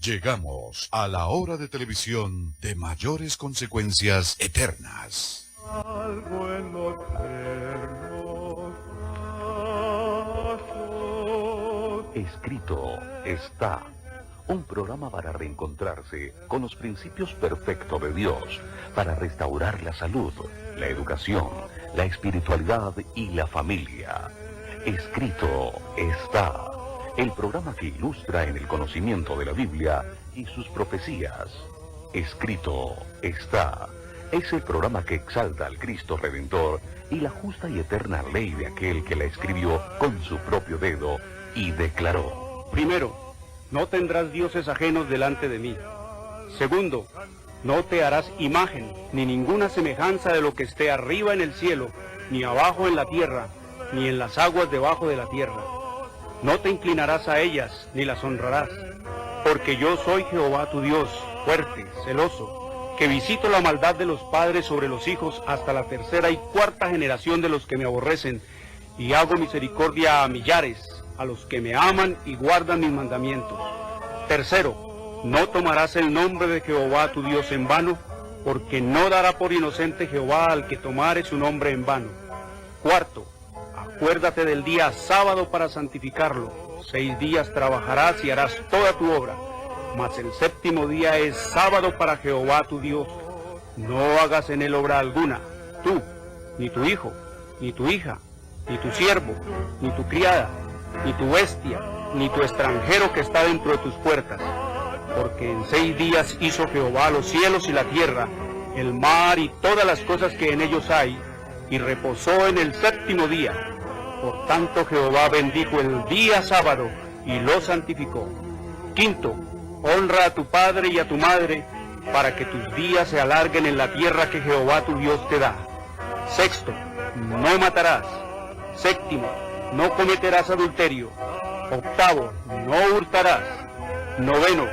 Llegamos a la hora de televisión de mayores consecuencias eternas. Algo en los tiernos brazos. Escrito está. Un programa para reencontrarse con los principios perfectos de Dios, para restaurar la salud, la educación, la espiritualidad y la familia. Escrito está. El programa que ilustra en el conocimiento de la Biblia y sus profecías. Escrito está. Es el programa que exalta al Cristo Redentor y la justa y eterna ley de aquel que la escribió con su propio dedo y declaró. Primero, no tendrás dioses ajenos delante de mí. Segundo, no te harás imagen, ni ninguna semejanza de lo que esté arriba en el cielo, ni abajo en la tierra, ni en las aguas debajo de la tierra. No te inclinarás a ellas, ni las honrarás, porque yo soy Jehová tu Dios, fuerte, celoso, que visito la maldad de los padres sobre los hijos hasta la tercera y cuarta generación de los que me aborrecen, y hago misericordia a millares, a los que me aman y guardan mis mandamientos. Tercero, no tomarás el nombre de Jehová tu Dios en vano, porque no dará por inocente Jehová al que tomare su nombre en vano. Cuarto, acuérdate del día sábado para santificarlo. 6 días trabajarás y harás toda tu obra, mas el séptimo día es sábado para Jehová tu Dios. No hagas en él obra alguna, tú, ni tu hijo, ni tu hija, ni tu siervo, ni tu criada, ni tu bestia, ni tu extranjero que está dentro de tus puertas. Porque en 6 días hizo Jehová los cielos y la tierra, el mar y todas las cosas que en ellos hay, y reposó en el séptimo día. Por tanto Jehová bendijo el día sábado y lo santificó. Quinto, honra a tu padre y a tu madre, para que tus días se alarguen en la tierra que Jehová tu Dios te da. Sexto, no matarás. Séptimo, no cometerás adulterio. Octavo, no hurtarás. Noveno,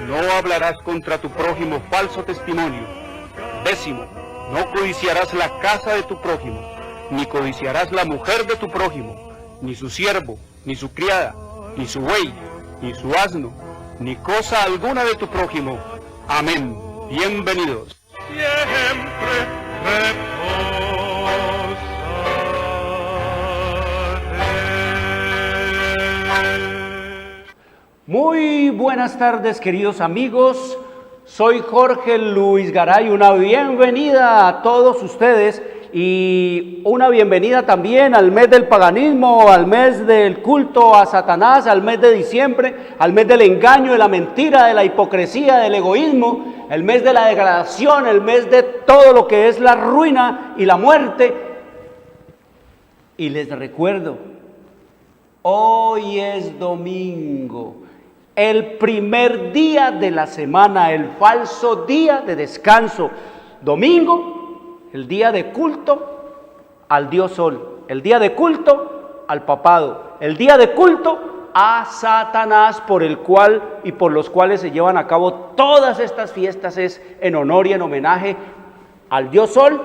no hablarás contra tu prójimo falso testimonio. Décimo, no codiciarás la casa de tu prójimo, ni codiciarás la mujer de tu prójimo, ni su siervo, ni su criada, ni su buey, ni su asno, ni cosa alguna de tu prójimo. Amén. Bienvenidos. Siempre reposaré. Muy buenas tardes, queridos amigos. Soy Jorge Luis Garay. Una bienvenida a todos ustedes y una bienvenida también al mes del paganismo, al mes del culto a Satanás, al mes de diciembre, al mes del engaño, de la mentira, de la hipocresía, del egoísmo, el mes de la degradación, el mes de todo lo que es la ruina y la muerte. Y les recuerdo, hoy es domingo, el primer día de la semana, el falso día de descanso. Domingo, el día de culto al Dios Sol, el día de culto al papado, el día de culto a Satanás, por el cual y por los cuales se llevan a cabo todas estas fiestas, es en honor y en homenaje al Dios Sol,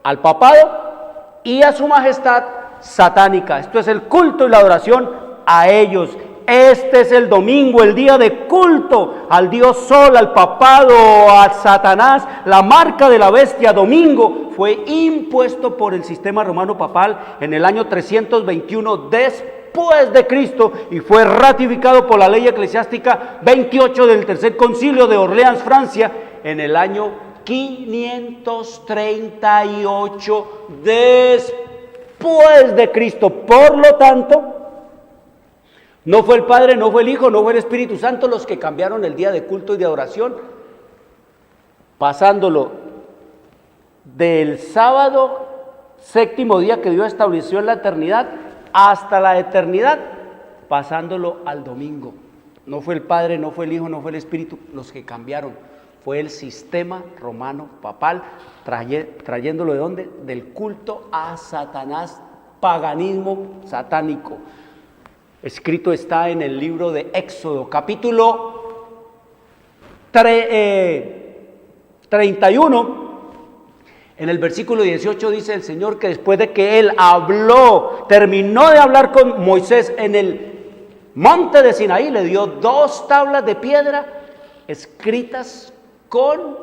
al papado y a su majestad satánica. Esto es el culto y la adoración a ellos. Este es el domingo, el día de culto al Dios Sol, al papado, a Satanás. La marca de la bestia, domingo, fue impuesto por el sistema romano papal en el año 321 después de Cristo y fue ratificado por la ley eclesiástica 28 del Tercer Concilio de Orleans, Francia, en el año 538 después de Cristo. Por lo tanto, no fue el Padre, no fue el Hijo, no fue el Espíritu Santo los que cambiaron el día de culto y de adoración, pasándolo del sábado, séptimo día que Dios estableció en la eternidad, hasta la eternidad, pasándolo al domingo. No fue el Padre, no fue el Hijo, no fue el Espíritu los que cambiaron. Fue el sistema romano papal, trayéndolo ¿de dónde? Del culto a Satanás, paganismo satánico. Escrito está en el libro de Éxodo, capítulo 31, en el versículo 18 dice el Señor que después de que Él terminó de hablar con Moisés en el monte de Sinaí, le dio 2 tablas de piedra escritas con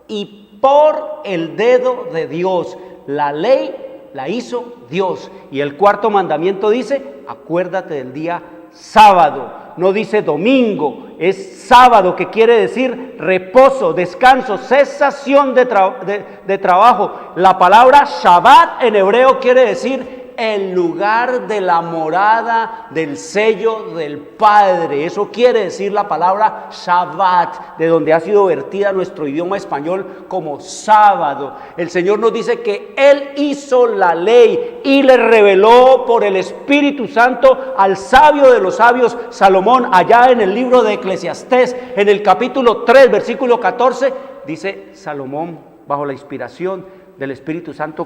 y por el dedo de Dios. La ley la hizo Dios. Y el cuarto mandamiento dice, acuérdate del día sábado. No dice domingo, es sábado, que quiere decir reposo, descanso, cesación de trabajo. La palabra Shabbat en hebreo quiere decir el lugar de la morada del sello del Padre. Eso quiere decir la palabra Shabbat, de donde ha sido vertida nuestro idioma español como sábado. El Señor nos dice que Él hizo la ley y le reveló por el Espíritu Santo al sabio de los sabios, Salomón, allá en el libro de Eclesiastés, en el capítulo 3, versículo 14, dice Salomón, bajo la inspiración del Espíritu Santo,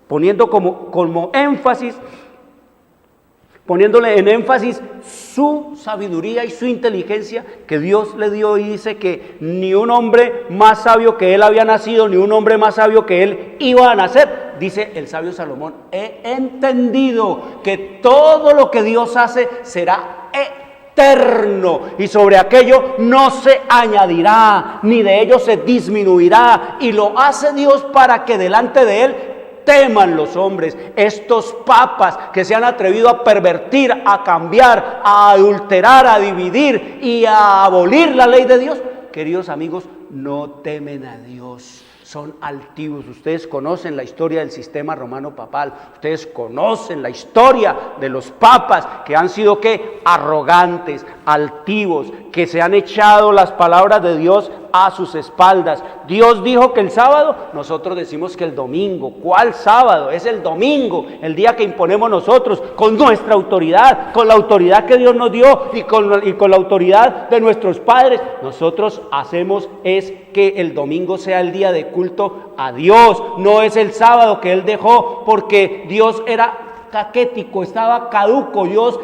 poniendo como énfasis, poniéndole en énfasis su sabiduría y su inteligencia que Dios le dio, y dice que ni un hombre más sabio que él había nacido, ni un hombre más sabio que él iba a nacer. Dice el sabio Salomón, he entendido que todo lo que Dios hace será eterno, y sobre aquello no se añadirá, ni de ello se disminuirá, y lo hace Dios para que delante de él teman los hombres. Estos papas que se han atrevido a pervertir, a cambiar, a adulterar, a dividir y a abolir la ley de Dios, queridos amigos, no temen a Dios. Son altivos. Ustedes conocen la historia del sistema romano papal. Ustedes conocen la historia de los papas que han sido ¿qué? Arrogantes, altivos, que se han echado las palabras de Dios a sus espaldas. Dios dijo que el sábado, nosotros decimos que el domingo. ¿Cuál sábado? Es el domingo, el día que imponemos nosotros con nuestra autoridad, con la autoridad que Dios nos dio y con la autoridad de nuestros padres. Nosotros hacemos es que el domingo sea el día de culto a Dios. No es el sábado que Él dejó porque Dios era caquético, estaba caduco. Dios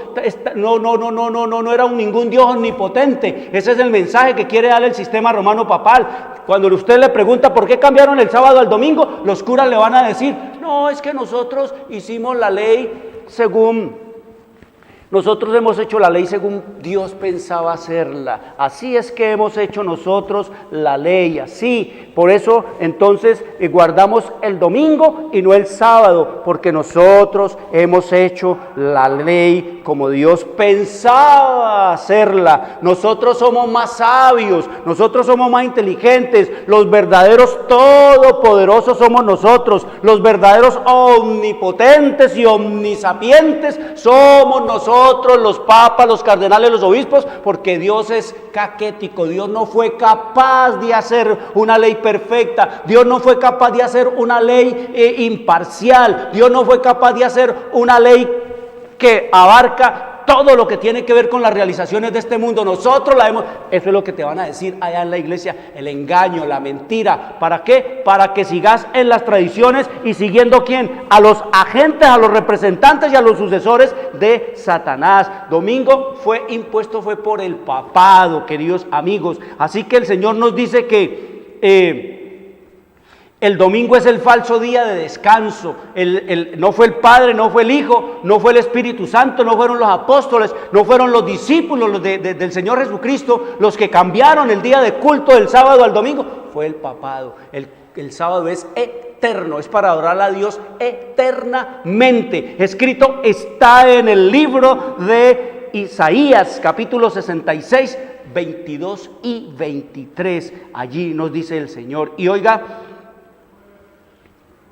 no era ningún Dios omnipotente. Ese es el mensaje que quiere dar el sistema romano papal. Cuando usted le pregunta por qué cambiaron el sábado al domingo, los curas le van a decir, no, es que nosotros hicimos la ley nosotros hemos hecho la ley según Dios pensaba hacerla. Así es que hemos hecho nosotros la ley, así. Por eso entonces guardamos el domingo y no el sábado, porque nosotros hemos hecho la ley como Dios pensaba hacerla. Nosotros somos más sabios, nosotros somos más inteligentes, los verdaderos todopoderosos somos nosotros, los verdaderos omnipotentes y omnisapientes somos nosotros, los papas, los cardenales, los obispos, porque Dios es caquético. Dios no fue capaz de hacer una ley perfecta. Dios no fue capaz de hacer una ley imparcial. Dios no fue capaz de hacer una ley que abarca todo lo que tiene que ver con las realizaciones de este mundo. Nosotros la hemos. Eso es lo que te van a decir allá en la iglesia, el engaño, la mentira. ¿Para qué? Para que sigas en las tradiciones y siguiendo ¿quién? A los agentes, a los representantes y a los sucesores de Satanás. Domingo fue impuesto, fue por el papado, queridos amigos. Así que el Señor nos dice que el domingo es el falso día de descanso. No fue el Padre, no fue el Hijo, no fue el Espíritu Santo, no fueron los apóstoles, no fueron los discípulos del Señor Jesucristo los que cambiaron el día de culto del sábado al domingo. Fue el papado. El sábado es eterno, es para adorar a Dios eternamente. Escrito está en el libro de Isaías, capítulo 66, 22 y 23. Allí nos dice el Señor. Y oiga,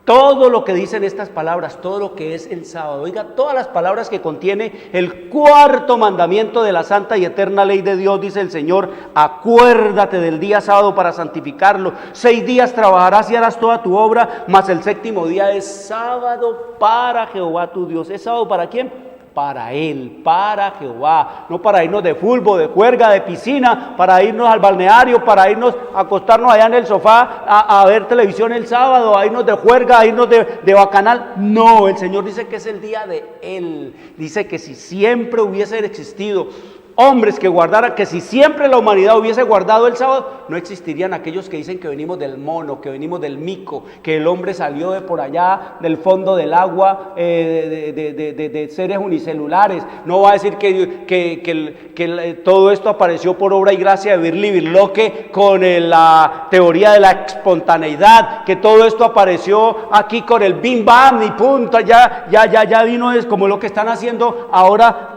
todo lo que dicen estas palabras, todo lo que es el sábado, oiga, todas las palabras que contiene el cuarto mandamiento de la santa y eterna ley de Dios, dice el Señor, acuérdate del día sábado para santificarlo. 6 días trabajarás y harás toda tu obra, mas el séptimo día es sábado para Jehová tu Dios. ¿Es sábado para quién? Para Él, para Jehová, no para irnos de fútbol, de juerga, de piscina, para irnos al balneario, para irnos a acostarnos allá en el sofá a ver televisión el sábado, a irnos de juerga, a irnos de bacanal. No, el Señor dice que es el día de Él. Dice que si siempre hubiese existido hombres que guardaran, que si siempre la humanidad hubiese guardado el sábado, no existirían aquellos que dicen que venimos del mono, que venimos del mico, que el hombre salió de por allá, del fondo del agua, de seres unicelulares. No va a decir que todo esto apareció por obra y gracia de Birli Birloque con la teoría de la espontaneidad, que todo esto apareció aquí con el Bim Bam y punto, ya vino, es como lo que están haciendo ahora.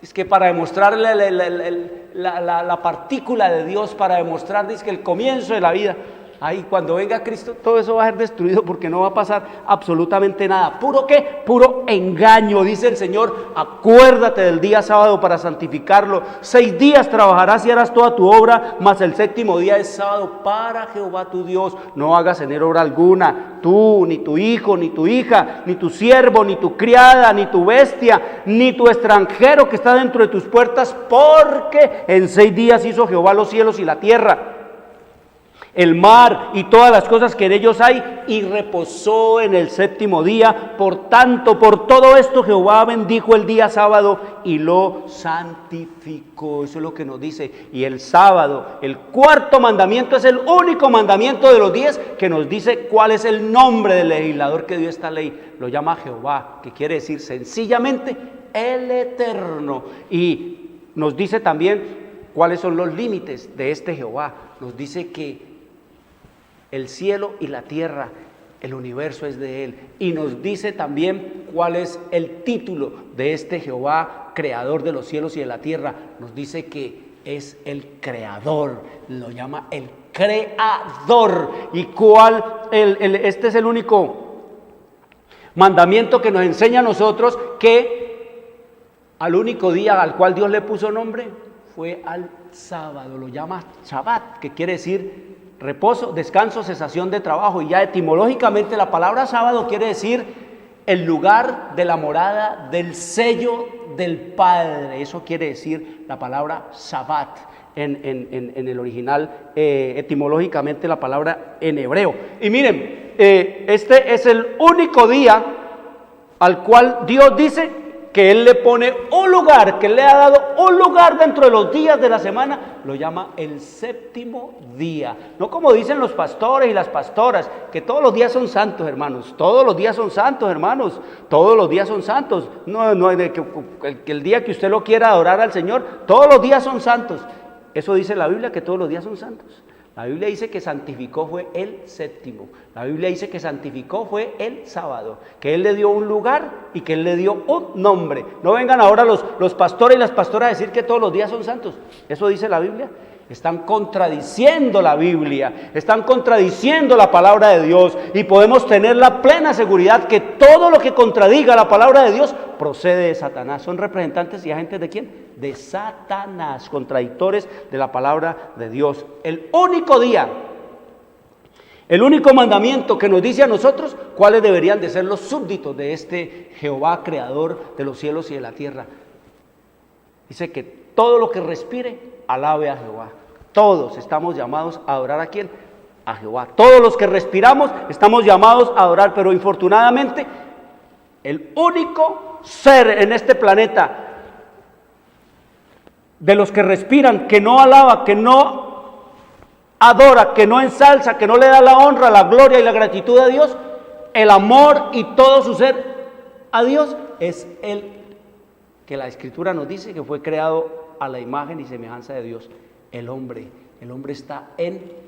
Es que para demostrar la partícula de Dios, para demostrar que el comienzo de la vida, ahí cuando venga Cristo, todo eso va a ser destruido porque no va a pasar absolutamente nada. ¿Puro qué? Puro engaño, dice el Señor. Acuérdate del día sábado para santificarlo. 6 días trabajarás y harás toda tu obra, mas el 7º día es sábado para Jehová tu Dios. No hagas en él obra alguna, tú, ni tu hijo, ni tu hija, ni tu siervo, ni tu criada, ni tu bestia, ni tu extranjero que está dentro de tus puertas, porque en 6 días hizo Jehová los cielos y la tierra, el mar y todas las cosas que en ellos hay, y reposó en el 7º día. Por tanto, por todo esto Jehová bendijo el día sábado y lo santificó. Eso es lo que nos dice. Y el sábado, el 4º mandamiento, es el único mandamiento de los 10 que nos dice cuál es el nombre del legislador que dio esta ley. Lo llama Jehová, que quiere decir sencillamente el Eterno. Y nos dice también cuáles son los límites de este Jehová. Nos dice que el cielo y la tierra, el universo es de él. Y nos dice también cuál es el título de este Jehová, creador de los cielos y de la tierra. Nos dice que es el creador, lo llama el creador. ¿Y cuál? Este es el único mandamiento que nos enseña a nosotros que al único día al cual Dios le puso nombre fue al sábado. Lo llama Shabbat, que quiere decir reposo, descanso, cesación de trabajo. Y ya etimológicamente la palabra sábado quiere decir el lugar de la morada del sello del Padre. Eso quiere decir la palabra Shabbat en el original, etimológicamente la palabra en hebreo. Y miren, este es el único día al cual Dios dice que Él le pone un lugar, que le ha dado un lugar dentro de los días de la semana, lo llama el 7º día. No como dicen los pastores y las pastoras, que todos los días son santos, hermanos. Todos los días son santos, hermanos. Todos los días son santos. No que el día que usted lo quiera adorar al Señor, todos los días son santos. Eso dice la Biblia, que todos los días son santos. La Biblia dice que santificó fue el 7º. La Biblia dice que santificó fue el sábado, que Él le dio un lugar y que Él le dio un nombre. No vengan ahora los pastores y las pastoras a decir que todos los días son santos. Eso dice la Biblia. Están contradiciendo la Biblia, están contradiciendo la palabra de Dios, y podemos tener la plena seguridad que todo lo que contradiga la palabra de Dios procede de Satanás. Son representantes y agentes ¿de quién? De Satanás, contradictores de la palabra de Dios. El único día, el único mandamiento que nos dice a nosotros cuáles deberían de ser los súbditos de este Jehová creador de los cielos y de la tierra. Dice que todo lo que respire alabe a Jehová. Todos estamos llamados a adorar ¿a quién? A Jehová. Todos los que respiramos estamos llamados a adorar, pero infortunadamente el único ser en este planeta de los que respiran, que no alaba, que no adora, que no ensalza, que no le da la honra, la gloria y la gratitud a Dios, el amor y todo su ser a Dios, es el que la Escritura nos dice que fue creado a la imagen y semejanza de Dios, el hombre. El hombre está en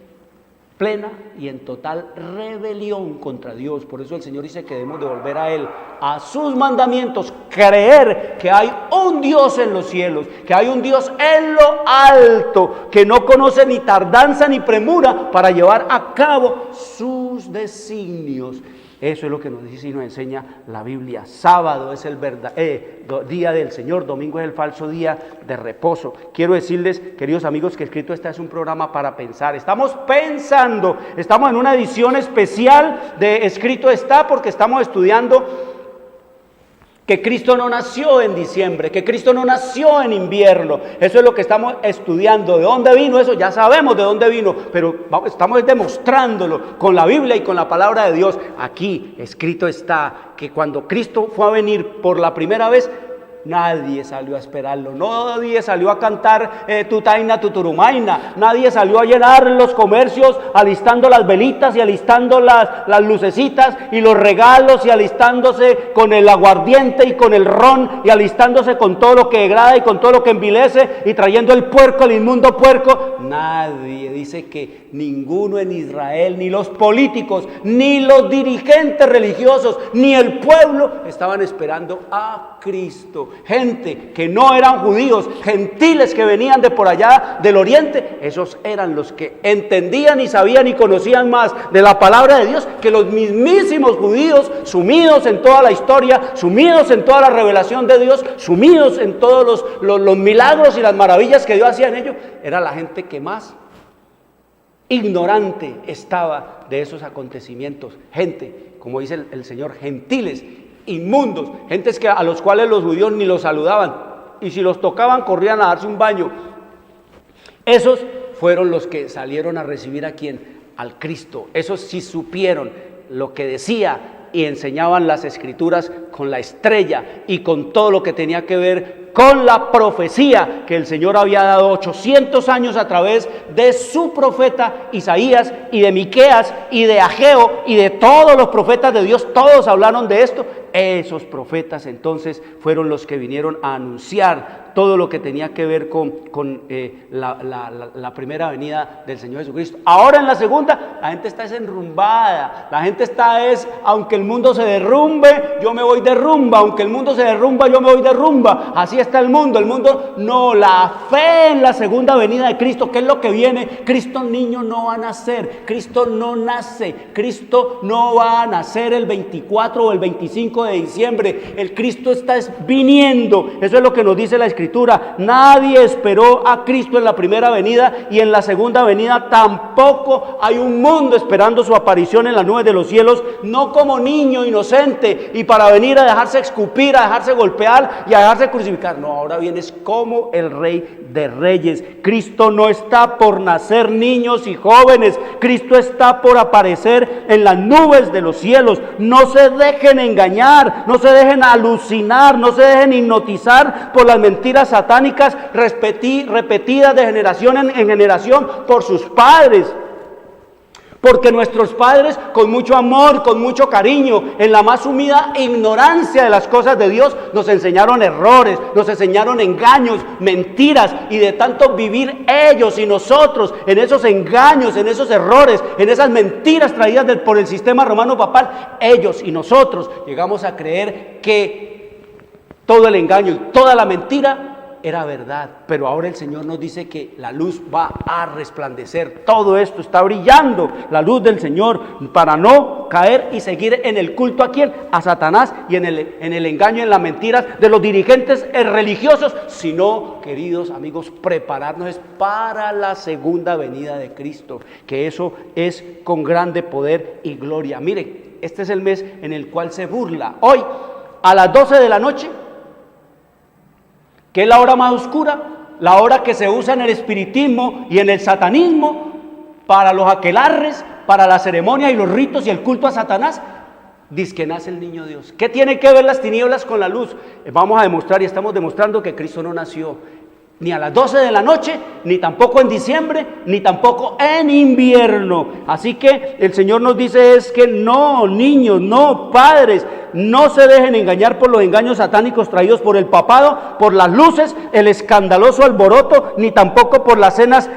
plena y en total rebelión contra Dios. Por eso el Señor dice que debemos de volver a Él, a sus mandamientos, creer que hay un Dios en los cielos, que hay un Dios en lo alto, que no conoce ni tardanza ni premura para llevar a cabo sus designios. Eso es lo que nos dice y nos enseña la Biblia. Sábado es el día del Señor, domingo es el falso día de reposo. Quiero decirles, queridos amigos, que Escrito Está es un programa para pensar. Estamos pensando, estamos en una edición especial de Escrito Está porque estamos estudiando que Cristo no nació en diciembre, que Cristo no nació en invierno. Eso es lo que estamos estudiando. ¿De dónde vino eso? Ya sabemos de dónde vino, pero estamos demostrándolo con la Biblia y con la palabra de Dios. Aquí escrito está que cuando Cristo fue a venir por la primera vez, nadie salió a esperarlo, nadie salió a cantar tutaina, tuturumaina, nadie salió a llenar los comercios alistando las velitas y alistando las lucecitas y los regalos y alistándose con el aguardiente y con el ron y alistándose con todo lo que degrada y con todo lo que envilece y trayendo el puerco, el inmundo puerco. Nadie, dice que ninguno en Israel, ni los políticos, ni los dirigentes religiosos, ni el pueblo estaban esperando a Cristo. Gente que no eran judíos, gentiles que venían de por allá del oriente, esos eran los que entendían y sabían y conocían más de la palabra de Dios que los mismísimos judíos, sumidos en toda la historia, sumidos en toda la revelación de Dios, sumidos en todos los milagros y las maravillas que Dios hacía en ellos. Era la gente que más ignorante estaba de esos acontecimientos. Gente, como dice el Señor, gentiles, inmundos, gentes a los cuales los judíos ni los saludaban, y si los tocaban corrían a darse un baño. Esos fueron los que salieron a recibir a quién, al Cristo. Esos sí supieron lo que decía y enseñaban las Escrituras con la estrella y con todo lo que tenía que ver con la profecía que el Señor había dado 800 años a través de su profeta Isaías y de Miqueas y de Ageo y de todos los profetas de Dios. Todos hablaron de esto. Esos profetas entonces fueron los que vinieron a anunciar todo lo que tenía que ver con la primera venida del Señor Jesucristo. Ahora en la segunda, la gente está enrumbada, la gente está aunque el mundo se derrumbe, yo me voy de rumba, aunque el mundo se derrumba, yo me voy de rumba. Así está el mundo no, la fe en la segunda venida de Cristo. ¿Qué es lo que viene? Cristo niño no va a nacer, Cristo no nace, Cristo no va a nacer el 24 o el 25 de diciembre, el Cristo está viniendo. Eso es lo que nos dice la Escritura. Nadie esperó a Cristo en la primera venida y en la segunda venida tampoco hay un mundo esperando su aparición en las nubes de los cielos, no como niño inocente y para venir a dejarse escupir, a dejarse golpear y a dejarse crucificar. No, ahora vienes como el Rey de Reyes. Cristo no está por nacer niños y jóvenes, Cristo está por aparecer en las nubes de los cielos. No se dejen engañar, no se dejen alucinar, no se dejen hipnotizar por las mentiras satánicas repetidas de generación en generación por sus padres. Porque nuestros padres, con mucho amor, con mucho cariño, en la más sumida ignorancia de las cosas de Dios, nos enseñaron errores, nos enseñaron engaños, mentiras, y de tanto vivir ellos y nosotros en esos engaños, en esos errores, en esas mentiras traídas por el sistema romano papal, ellos y nosotros llegamos a creer que todo el engaño y toda la mentira era verdad. Pero ahora el Señor nos dice que la luz va a resplandecer. Todo esto está brillando, la luz del Señor, para no caer y seguir en el culto a quién, a Satanás, y en el engaño, en las mentiras de los dirigentes religiosos, sino, queridos amigos, prepararnos para la segunda venida de Cristo, que eso es con grande poder y gloria. Mire, este es el mes en el cual se burla. Hoy, a las 12 de la noche, que es la hora más oscura, la hora que se usa en el espiritismo y en el satanismo, para los aquelarres, para las ceremonias y los ritos y el culto a Satanás, dice que nace el niño Dios. ¿Qué tiene que ver las tinieblas con la luz? Vamos a demostrar y estamos demostrando que Cristo no nació ni a las 12 de la noche, ni tampoco en diciembre, ni tampoco en invierno. Así que el Señor nos dice es que no, niños, no, padres, no se dejen engañar por los engaños satánicos traídos por el papado, por las luces, el escandaloso alboroto, ni tampoco por las cenas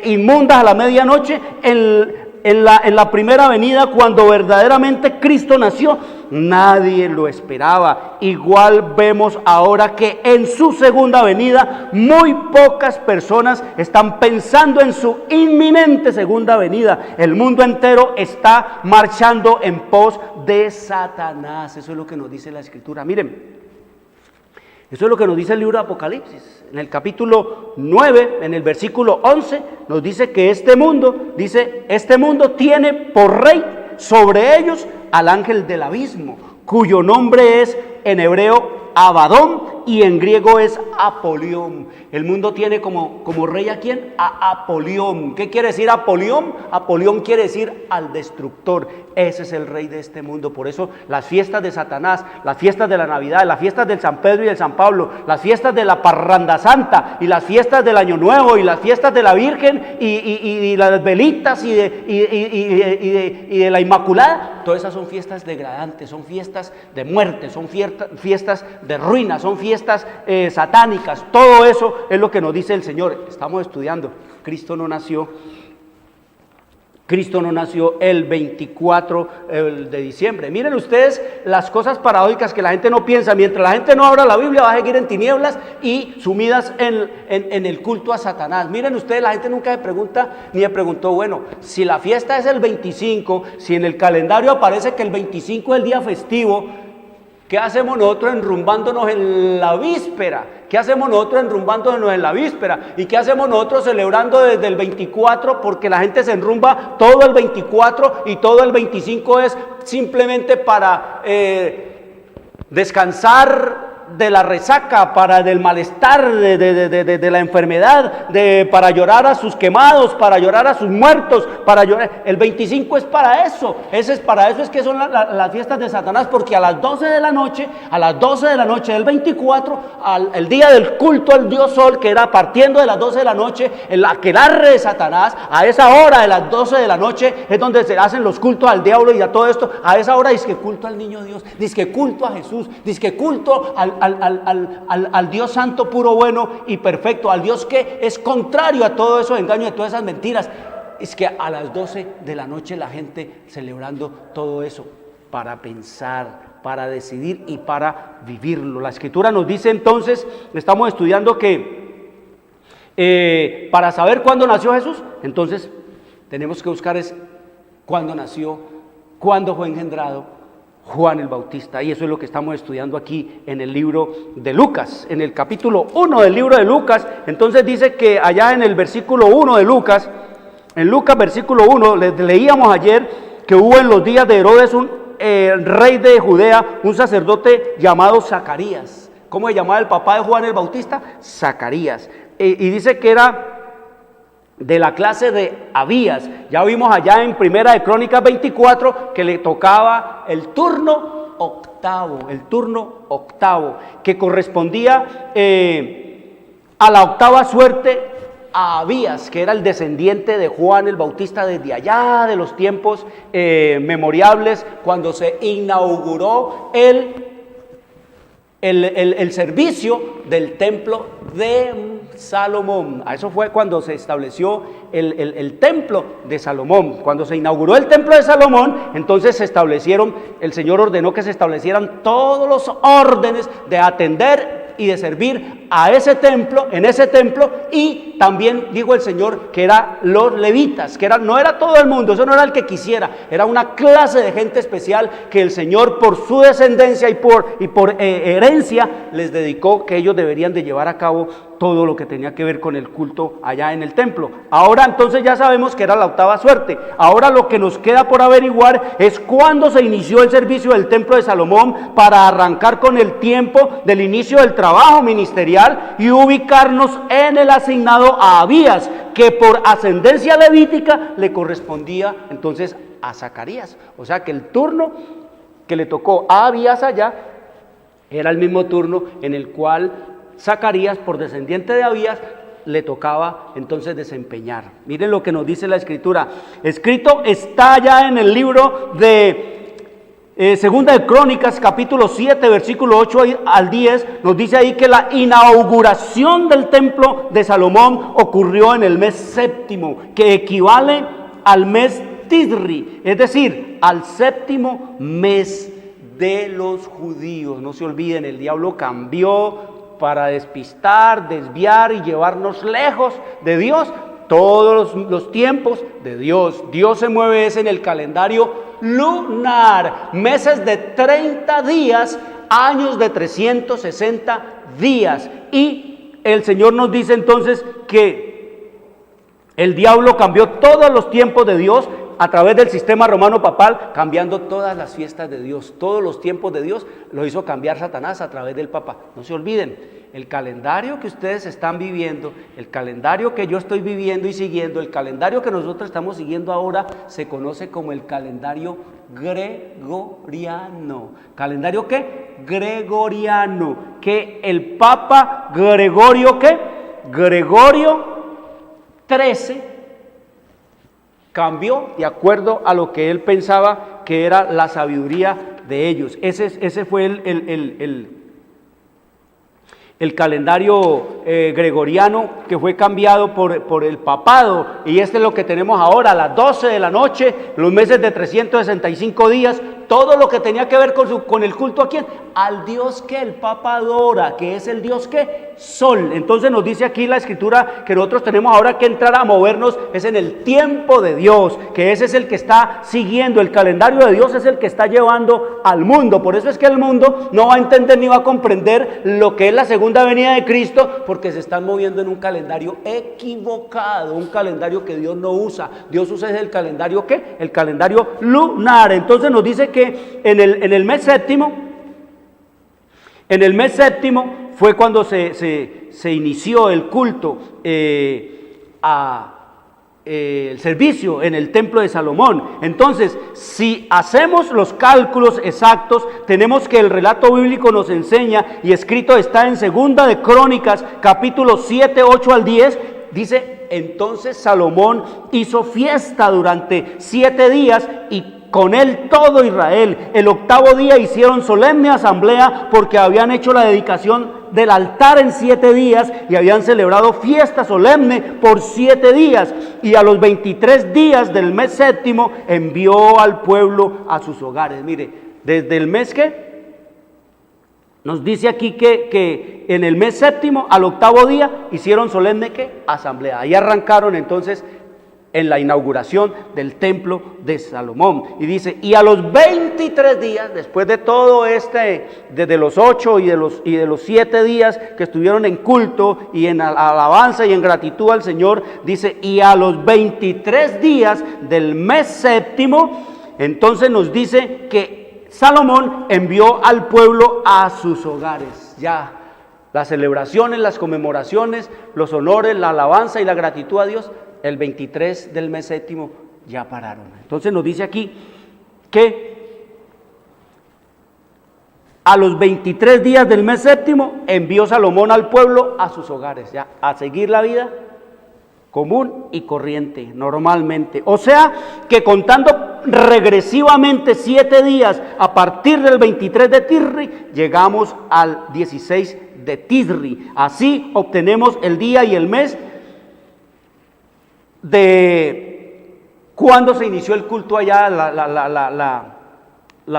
inmundas a la medianoche, en la primera venida, cuando verdaderamente Cristo nació. Nadie lo esperaba. Igual vemos ahora que en su segunda venida muy pocas personas están pensando en su inminente segunda venida. El mundo entero está marchando en pos de Satanás. Eso es lo que nos dice la Escritura. Miren, eso es lo que nos dice el libro de Apocalipsis. En el capítulo 9, en el versículo 11, nos dice que este mundo tiene por rey sobre ellos al ángel del abismo, cuyo nombre es en hebreo Abadón y en griego es Apolión. El mundo tiene como rey ¿a quién? A Apolión. ¿Qué quiere decir Apolión? Apolión quiere decir al destructor. Ese es el rey de este mundo. Por eso las fiestas de Satanás, las fiestas de la Navidad, las fiestas del San Pedro y del San Pablo, las fiestas de la Parranda Santa y las fiestas del Año Nuevo y las fiestas de la Virgen y las velitas y de la Inmaculada, todas esas son fiestas degradantes, son fiestas de muerte, son fiestas de ruina, son fiestas satánicas. Todo eso es lo que nos dice el Señor. Estamos estudiando. Cristo no nació el 24 de diciembre. Miren ustedes las cosas paradójicas que la gente no piensa. Mientras la gente no abra la Biblia, va a seguir en tinieblas y sumidas en el culto a Satanás. Miren ustedes, la gente nunca se pregunta, ni se preguntó, bueno, si la fiesta es el 25, si en el calendario aparece que el 25 es el día festivo, ¿qué hacemos nosotros enrumbándonos en la víspera? ¿Qué hacemos nosotros enrumbándonos en la víspera? ¿Y qué hacemos nosotros celebrando desde el 24? Porque la gente se enrumba todo el 24 y todo el 25 es simplemente para descansar de la resaca, del malestar, de la enfermedad, para llorar a sus quemados, para llorar a sus muertos, para llorar. El 25 es para eso. Para eso es que son las fiestas de Satanás, porque a las 12 de la noche del 24, el día del culto al Dios Sol, que era partiendo de las 12 de la noche, el aquelarre de Satanás, a esa hora de las 12 de la noche es donde se hacen los cultos al diablo y a todo esto. A esa hora dice que culto al niño Dios, dice que culto a Jesús, dice que culto al Dios santo, puro, bueno y perfecto, al Dios que es contrario a todo eso engaño, a todas esas mentiras. Es que a las 12 de la noche la gente celebrando todo eso para pensar, para decidir y para vivirlo. La Escritura nos dice entonces, estamos estudiando que para saber cuándo nació Jesús, entonces tenemos que buscar cuándo nació, cuándo fue engendrado Juan el Bautista, y eso es lo que estamos estudiando aquí en el libro de Lucas, en el capítulo 1 del libro de Lucas. Entonces dice que allá en el versículo 1 de Lucas, en Lucas versículo 1, leíamos ayer que hubo en los días de Herodes un rey de Judea, un sacerdote llamado Zacarías. ¿Cómo se llamaba el papá de Juan el Bautista? Zacarías. Y dice que era de la clase de Abías. Ya vimos allá en Primera de Crónicas 24 que le tocaba el turno octavo, que correspondía a la octava suerte a Abías, que era el descendiente de Juan el Bautista desde allá de los tiempos memorables, cuando se inauguró el servicio del templo de Salomón. A eso fue cuando se estableció el templo de Salomón. Cuando se inauguró el templo de Salomón, entonces el Señor ordenó que se establecieran todos los órdenes de atender y de servir a ese templo, en ese templo, y también dijo el Señor que eran los levitas, no era todo el mundo, eso no era el que quisiera, era una clase de gente especial que el Señor por su descendencia y por herencia les dedicó, que ellos deberían de llevar a cabo todo lo que tenía que ver con el culto allá en el templo. Ahora entonces ya sabemos que era la octava suerte. Ahora lo que nos queda por averiguar es cuándo se inició el servicio del templo de Salomón, para arrancar con el tiempo del inicio del trabajo ministerial y ubicarnos en el asignado a Abías, que por ascendencia levítica le correspondía entonces a Zacarías. O sea que el turno que le tocó a Abías allá era el mismo turno en el cual Zacarías, por descendiente de Abías, le tocaba entonces desempeñar. Miren lo que nos dice la Escritura. Escrito está ya en el libro de Segunda de Crónicas, capítulo 7, versículo 8 al 10, nos dice ahí que la inauguración del templo de Salomón ocurrió en el mes séptimo, que equivale al mes Tisri, es decir, al séptimo mes de los judíos. No se olviden, el diablo cambió para despistar, desviar y llevarnos lejos de Dios. Todos los tiempos de Dios. Dios se mueve en el calendario lunar, meses de 30 días, años de 360 días. Y el Señor nos dice entonces que el diablo cambió todos los tiempos de Dios a través del sistema romano papal, cambiando todas las fiestas de Dios, todos los tiempos de Dios, lo hizo cambiar Satanás a través del Papa. No se olviden, el calendario que ustedes están viviendo, el calendario que yo estoy viviendo y siguiendo, el calendario que nosotros estamos siguiendo ahora, se conoce como el calendario gregoriano. ¿Calendario qué? Gregoriano, que el Papa Gregorio, ¿qué? Gregorio XIII cambió de acuerdo a lo que él pensaba que era la sabiduría de ellos. Ese fue el calendario gregoriano que fue cambiado por el papado, y este es lo que tenemos ahora, a las 12 de la noche, los meses de 365 días, todo lo que tenía que ver con el culto a quién, al Dios que el Papa adora, que es el Dios que Sol. Entonces nos dice aquí la Escritura que nosotros tenemos ahora que entrar a movernos, es en el tiempo de Dios, que ese es el que está siguiendo, el calendario de Dios es el que está llevando al mundo. Por eso es que el mundo no va a entender ni va a comprender lo que es la segunda venida de Cristo, porque se están moviendo en un calendario equivocado, un calendario que Dios no usa. Dios usa el calendario ¿qué? El calendario lunar. Entonces nos dice que en el mes séptimo, fue cuando se inició el culto, el servicio en el templo de Salomón. Entonces, si hacemos los cálculos exactos, tenemos que el relato bíblico nos enseña, y escrito está en Segunda de Crónicas, capítulo 7, 8 al 10, dice: entonces Salomón hizo fiesta durante 7 días y con él todo Israel. El 8º día hicieron solemne asamblea porque habían hecho la dedicación del altar en 7 días y habían celebrado fiesta solemne por 7 días. Y a los 23 días del mes séptimo envió al pueblo a sus hogares. Mire, desde el mes que nos dice aquí que en el mes séptimo al 8º día hicieron solemne ¿qué? Asamblea. Ahí arrancaron entonces en la inauguración del templo de Salomón. Y dice, y a los 23 días, después de todo desde los 8 y de los 7 días que estuvieron en culto y en alabanza y en gratitud al Señor, dice, y a los 23 días del mes séptimo, entonces nos dice que Salomón envió al pueblo a sus hogares. Ya las celebraciones, las conmemoraciones, los honores, la alabanza y la gratitud a Dios, el 23 del mes séptimo ya pararon. Entonces nos dice aquí que a los 23 días del mes séptimo envió Salomón al pueblo a sus hogares, ya a seguir la vida común y corriente, normalmente. O sea que contando regresivamente 7 días a partir del 23 de Tisri, llegamos al 16 de Tisri. Así obtenemos el día y el mes de cuando se inició el culto allá, la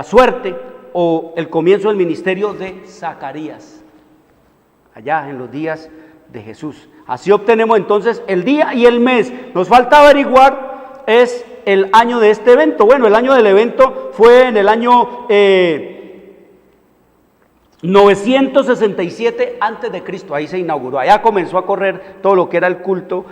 suerte o el comienzo del ministerio de Zacarías, allá en los días de Jesús. Así obtenemos entonces el día y el mes. Nos falta averiguar es el año de este evento. Bueno, el año del evento fue en el año 967 antes de Cristo. Ahí se inauguró, allá comenzó a correr todo lo que era el culto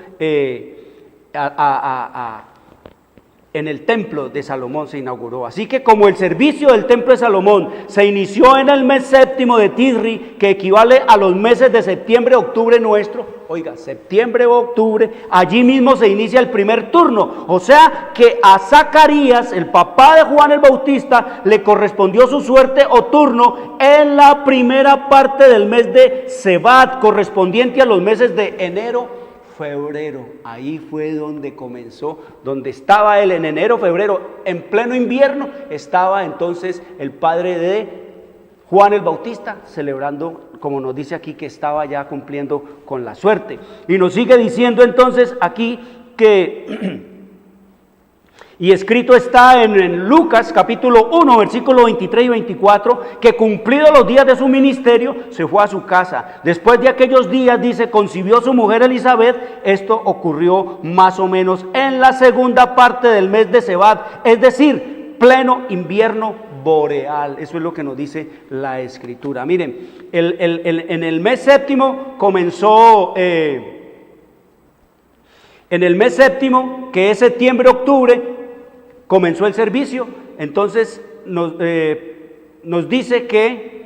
en el templo de Salomón se inauguró. Así que como el servicio del templo de Salomón se inició en el mes séptimo de Tisri, que equivale a los meses de septiembre, octubre nuestro, oiga, septiembre o octubre, allí mismo se inicia el primer turno. O sea que a Zacarías, el papá de Juan el Bautista, le correspondió su suerte o turno en la primera parte del mes de Sebat, correspondiente a los meses de enero, febrero. Ahí fue donde comenzó, donde estaba él en enero, febrero, en pleno invierno, estaba entonces el padre de Juan el Bautista celebrando, como nos dice aquí, que estaba ya cumpliendo con la suerte. Y nos sigue diciendo entonces aquí que y escrito está en Lucas capítulo 1, versículo 23 y 24, que cumplidos los días de su ministerio, se fue a su casa. Después de aquellos días, dice, concibió su mujer Elizabeth. Esto ocurrió más o menos en la segunda parte del mes de Sebat, es decir, pleno invierno boreal. Eso es lo que nos dice la Escritura. Miren, en el mes séptimo comenzó, en el mes séptimo, que es septiembre-octubre, comenzó el servicio, entonces nos dice que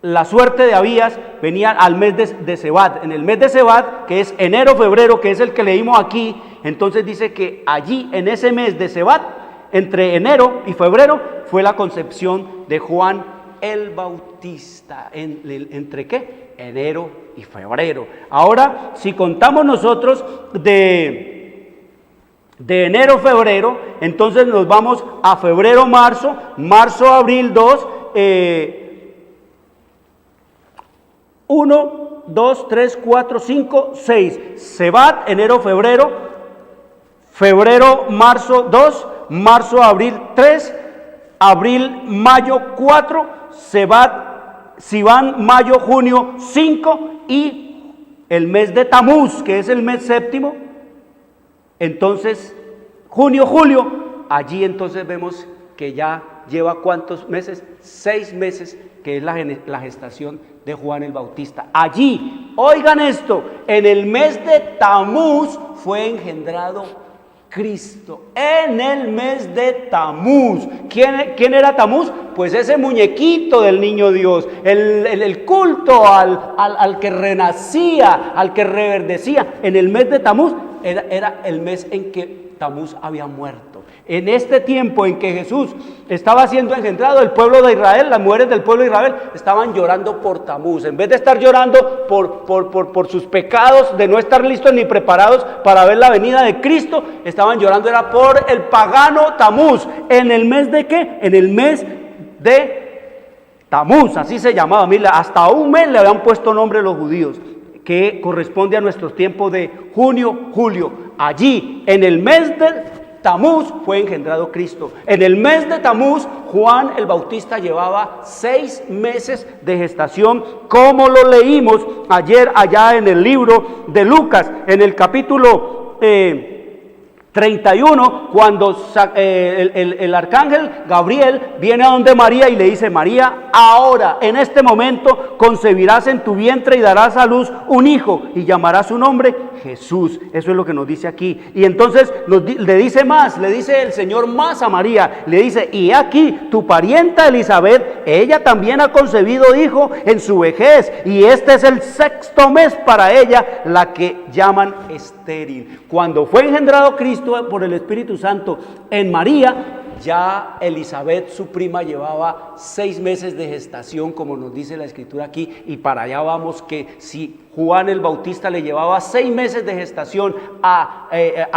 la suerte de Abías venía al mes de Sebat. En el mes de Sebat, que es enero, febrero, que es el que leímos aquí, entonces dice que allí, en ese mes de Sebat, entre enero y febrero, fue la concepción de Juan el Bautista. ¿Entre qué? Enero y febrero. Ahora, si contamos nosotros de enero, febrero, entonces nos vamos a febrero, marzo, abril, 2, 1, 2, 3, 4, 5, 6. Sebat, enero, febrero, marzo, 2, marzo, abril, 3, abril, mayo, 4, Sebat, Sivan, mayo, junio, 5 y el mes de Tamuz, que es el mes séptimo. Entonces, junio, julio, allí entonces vemos que ya lleva ¿cuántos meses? 6 meses, que es la gestación de Juan el Bautista. Allí, oigan esto, en el mes de Tamuz fue engendrado Cristo. En el mes de Tamuz. ¿Quién era Tamuz? Pues ese muñequito del niño Dios, el culto al que renacía, al que reverdecía. En el mes de Tamuz era el mes en que Tamuz había muerto. En este tiempo en que Jesús estaba siendo engendrado, el pueblo de Israel, las mujeres del pueblo de Israel estaban llorando por Tamuz. En vez de estar llorando por sus pecados, de no estar listos ni preparados para ver la venida de Cristo, estaban llorando era por el pagano Tamuz. ¿En el mes de qué? En el mes de Tamuz, así se llamaba. Mira, hasta un mes le habían puesto nombre los judíos, que corresponde a nuestros tiempos de junio, julio. Allí, en el mes de Tamuz fue engendrado Cristo. En el mes de Tamuz, Juan el Bautista llevaba 6 meses de gestación, como lo leímos ayer allá en el libro de Lucas, en el capítulo 31, cuando el arcángel Gabriel viene a donde María y le dice: María, ahora, en este momento, concebirás en tu vientre y darás a luz un hijo y llamarás su nombre Jesús. Eso es lo que nos dice aquí. Y entonces le dice el Señor más a María, le dice: y aquí tu parienta Elizabeth, ella también ha concebido hijo en su vejez, y este es el 6º mes para ella, la que llaman estéril. Cuando fue engendrado Cristo por el Espíritu Santo en María, ya Elizabeth, su prima, llevaba 6 meses de gestación, como nos dice la Escritura aquí, y para allá vamos, que si Juan el Bautista le llevaba 6 meses de gestación a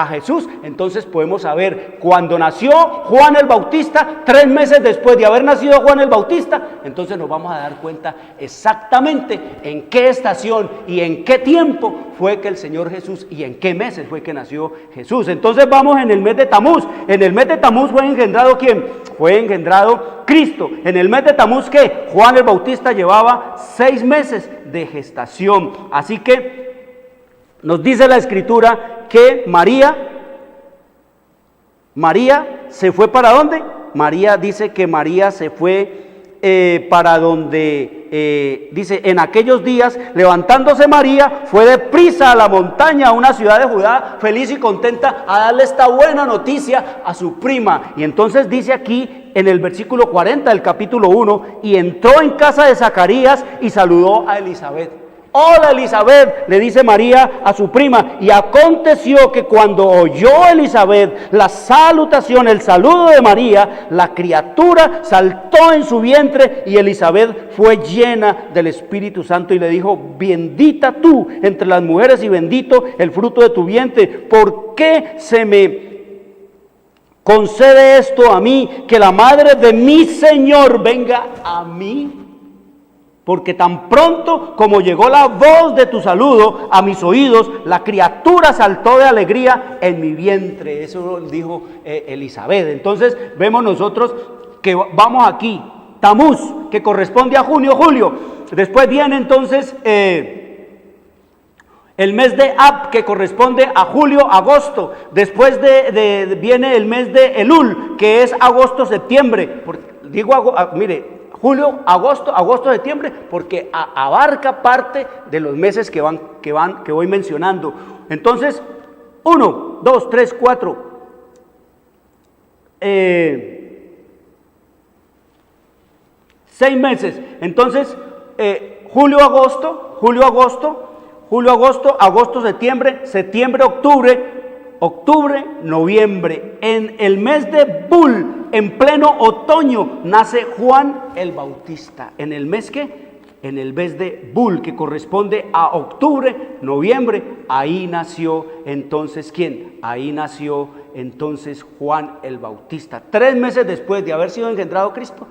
Jesús, entonces podemos saber, cuando nació Juan el Bautista, 3 meses después de haber nacido Juan el Bautista, entonces nos vamos a dar cuenta exactamente en qué estación y en qué tiempo fue que el Señor Jesús, y en qué meses fue que nació Jesús. Entonces vamos en el mes de Tamuz. En el mes de Tamuz fue engendrado ¿quién? Fue engendrado Cristo. En el mes de Tamuz, ¿qué? Juan el Bautista llevaba 6 meses de gestación. Así que nos dice la Escritura que María se fue ¿para dónde? María dice que María se fue para donde, dice, en aquellos días, levantándose María, fue deprisa a la montaña, a una ciudad de Judá, feliz y contenta, a darle esta buena noticia a su prima. Y entonces dice aquí, en el versículo 40 del capítulo 1, y entró en casa de Zacarías y saludó a Elizabeth. Hola Elizabeth, le dice María a su prima. Y aconteció que cuando oyó Elizabeth la salutación, el saludo de María, la criatura saltó en su vientre, y Elizabeth fue llena del Espíritu Santo y le dijo: bendita tú entre las mujeres y bendito el fruto de tu vientre. ¿Por qué se me concede esto a mí, que la madre de mi Señor venga a mí? Porque tan pronto como llegó la voz de tu saludo a mis oídos, la criatura saltó de alegría en mi vientre. Eso dijo Elizabeth. Entonces vemos nosotros que vamos aquí, Tamuz, que corresponde a junio, julio. Después viene entonces el mes de Ab, que corresponde a julio, agosto. Después viene el mes de Elul, que es agosto, septiembre. Mire, julio, agosto, septiembre, porque abarca parte de los meses que voy mencionando. Entonces, 1, 2, 3, 4, 6 meses. Entonces, julio, agosto, septiembre, octubre, noviembre. En el mes de Bul, en pleno otoño, nace Juan el Bautista. ¿En el mes qué? En el mes de Bul, que corresponde a octubre, noviembre. Ahí nació entonces, ¿quién? Ahí nació entonces Juan el Bautista. 3 meses después de haber sido engendrado Cristo,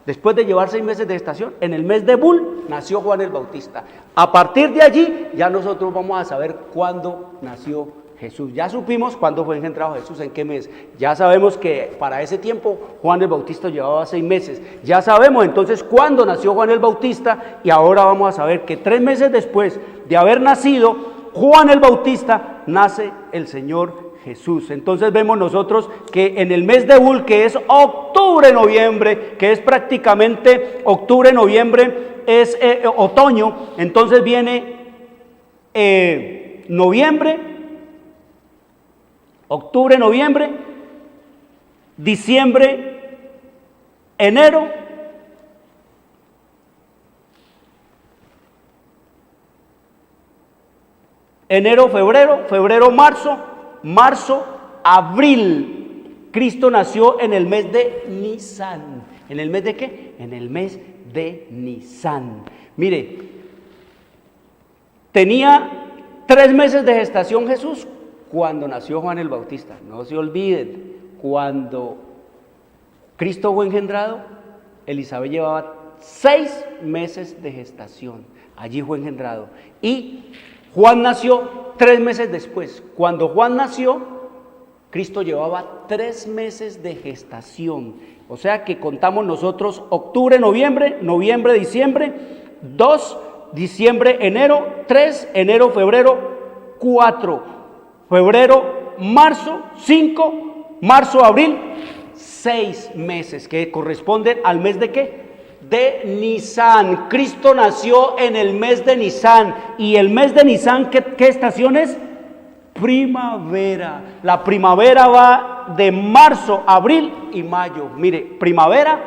después de llevar 6 meses de gestación, en el mes de Bul nació Juan el Bautista. A partir de allí, ya nosotros vamos a saber cuándo nació Jesús. Ya supimos cuándo fue engendrado Jesús, en qué mes. Ya sabemos que para ese tiempo Juan el Bautista llevaba 6 meses. Ya sabemos entonces cuándo nació Juan el Bautista, y ahora vamos a saber que 3 meses después de haber nacido Juan el Bautista, nace el Señor Jesús. Entonces vemos nosotros que en el mes de Bul, que es octubre-noviembre, que es prácticamente octubre-noviembre, es otoño, entonces viene noviembre, octubre, noviembre, diciembre, enero, febrero, marzo, abril. Cristo nació en el mes de Nisan. ¿En el mes de qué? En el mes de Nisan. Mire, tenía 3 meses de gestación Jesús cuando nació Juan el Bautista. No se olviden, cuando Cristo fue engendrado, Elizabeth llevaba 6 meses de gestación. Allí fue engendrado. Y Juan nació 3 meses después. Cuando Juan nació, Cristo llevaba 3 meses de gestación. O sea que contamos nosotros octubre, noviembre, diciembre, 2, diciembre, enero, 3, enero, febrero, 4. Febrero, marzo, 5, marzo, abril, 6 meses, que corresponden al mes de ¿qué? De Nisan. Cristo nació en el mes de Nisan. Y el mes de Nisan, ¿qué estación es? Primavera. La primavera va de marzo, abril y mayo. Mire, primavera,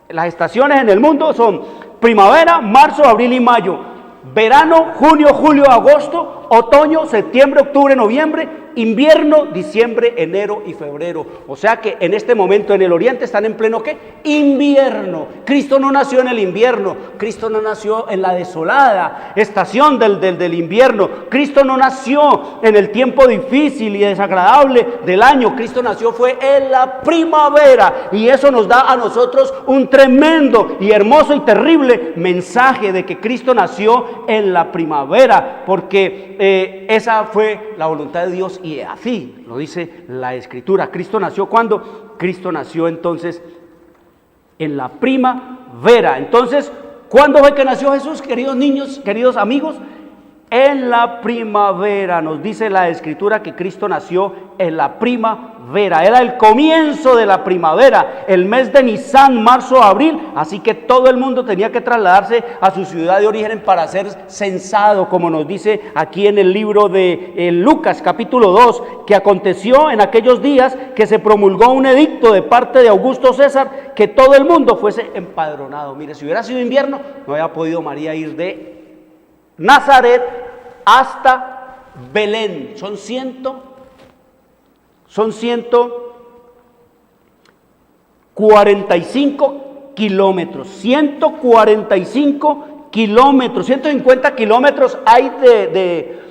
las estaciones en el mundo son primavera, marzo, abril y mayo. Verano, junio, julio, agosto. Otoño, septiembre, octubre, noviembre. Invierno, diciembre, enero y febrero. O sea que en este momento en el oriente están en pleno ¿qué? Invierno. Cristo no nació en el invierno. Cristo no nació en la desolada estación del invierno. Cristo no nació en el tiempo difícil y desagradable del año. Cristo nació fue en la primavera. Y eso nos da a nosotros un tremendo y hermoso y terrible mensaje de que Cristo nació en la primavera. Porque esa fue la voluntad de Dios. Y así lo dice la Escritura. Cristo nació ¿cuándo? Cristo nació entonces en la primavera. Entonces, ¿cuándo fue que nació Jesús, queridos niños, queridos amigos? En la primavera. Nos dice la Escritura que Cristo nació en la primavera. Era el comienzo de la primavera, el mes de Nisan, marzo, abril. Así que todo el mundo tenía que trasladarse a su ciudad de origen para ser censado, como nos dice aquí en el libro de Lucas capítulo 2, que aconteció en aquellos días que se promulgó un edicto de parte de Augusto César que todo el mundo fuese empadronado. Mire, si hubiera sido invierno, no había podido María ir de Nazaret hasta Belén. Son 145 kilómetros. 145 kilómetros. 150 kilómetros hay